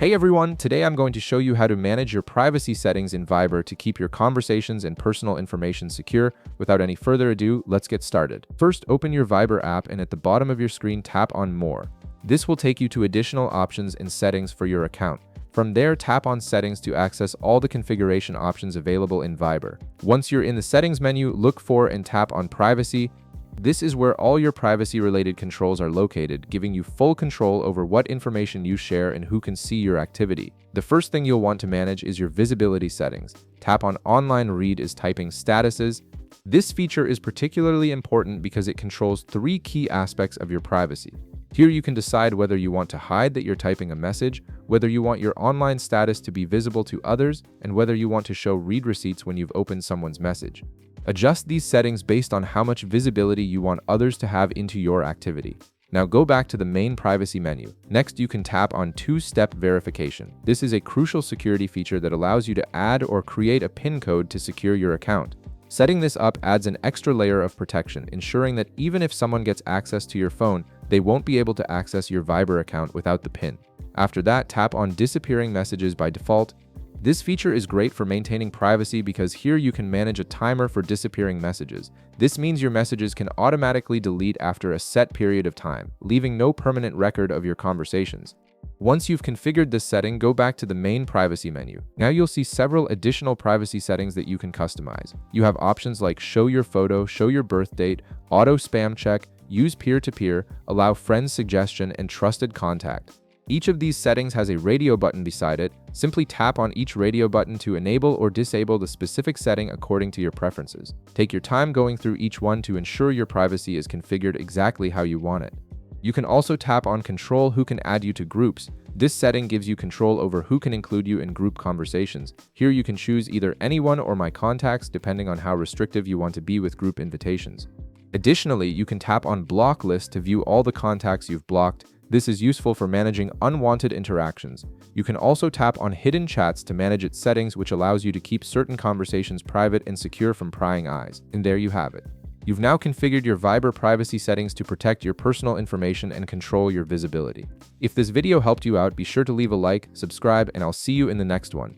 Hey everyone, today I'm going to show you how to manage your privacy settings in Viber to keep your conversations and personal information secure. Without any further ado, let's get started. First, open your Viber app and at the bottom of your screen tap on More. This will take you to additional options and settings for your account. From there, tap on Settings to access all the configuration options available in Viber. Once you're in the Settings menu, look for and tap on Privacy. This is where all your privacy-related controls are located, giving you full control over what information you share and who can see your activity. The first thing you'll want to manage is your visibility settings. Tap on Online Read as typing statuses. This feature is particularly important because it controls three key aspects of your privacy. Here you can decide whether you want to hide that you're typing a message, whether you want your online status to be visible to others, and whether you want to show read receipts when you've opened someone's message. Adjust these settings based on how much visibility you want others to have into your activity. Now go back to the main privacy menu. Next, you can tap on two-step verification. This is a crucial security feature that allows you to add or create a PIN code to secure your account. Setting this up adds an extra layer of protection, ensuring that even if someone gets access to your phone, they won't be able to access your Viber account without the PIN. After that, tap on Disappearing Messages by default. This feature is great for maintaining privacy because here you can manage a timer for disappearing messages. This means your messages can automatically delete after a set period of time, leaving no permanent record of your conversations. Once you've configured this setting, go back to the main privacy menu. Now you'll see several additional privacy settings that you can customize. You have options like show your photo, show your birth date, auto spam check, use peer-to-peer, allow friends suggestion, and trusted contact. Each of these settings has a radio button beside it. Simply tap on each radio button to enable or disable the specific setting according to your preferences. Take your time going through each one to ensure your privacy is configured exactly how you want it. You can also tap on Control who can add you to groups. This setting gives you control over who can include you in group conversations. Here you can choose either anyone or my contacts depending on how restrictive you want to be with group invitations. Additionally, you can tap on Block List to view all the contacts you've blocked. This is useful for managing unwanted interactions. You can also tap on Hidden Chats to manage its settings, which allows you to keep certain conversations private and secure from prying eyes. And there you have it. You've now configured your Viber privacy settings to protect your personal information and control your visibility. If this video helped you out, be sure to leave a like, subscribe, and I'll see you in the next one.